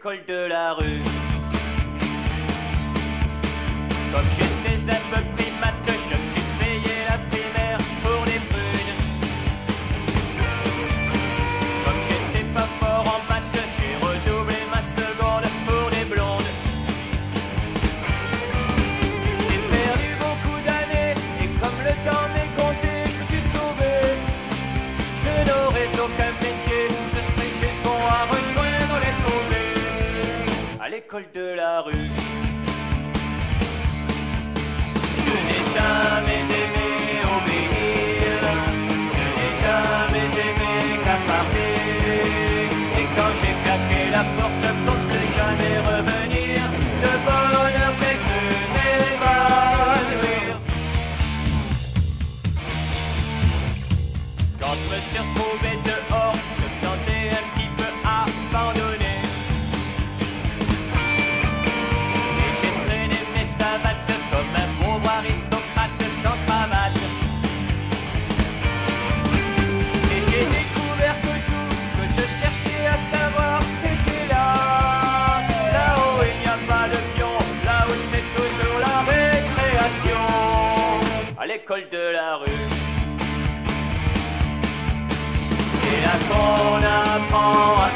l'école de la rue. Comme j'étais un peu primate, je me suis payé la primaire pour les prunes. Comme j'étais pas fort en maths, j'ai redoublé ma seconde pour des blondes. J'ai perdu beaucoup d'années et comme le temps m'est compté, je me suis sauvé. Je n'aurai aucun métier, je serai juste bon à rejoindre les pauvres à l'école de la rue. Je n'ai jamais aimé obéir, je n'ai jamais aimé cafarder. Et quand j'ai claqué la porte pour plus jamais revenir, de bonheur j'ai cru m'évanouir. Quand je me suis retrouvé dehors, je me sentais un petit peu abandonné. Et j'ai traîné mes savates comme un pauvre aristocrate sans cravate. Et j'ai découvert que tout ce que je cherchais à savoir était là. Là-haut il n'y a pas de pion, là où c'est toujours la récréation, à l'école de la rue. C'est là qu'on apprend à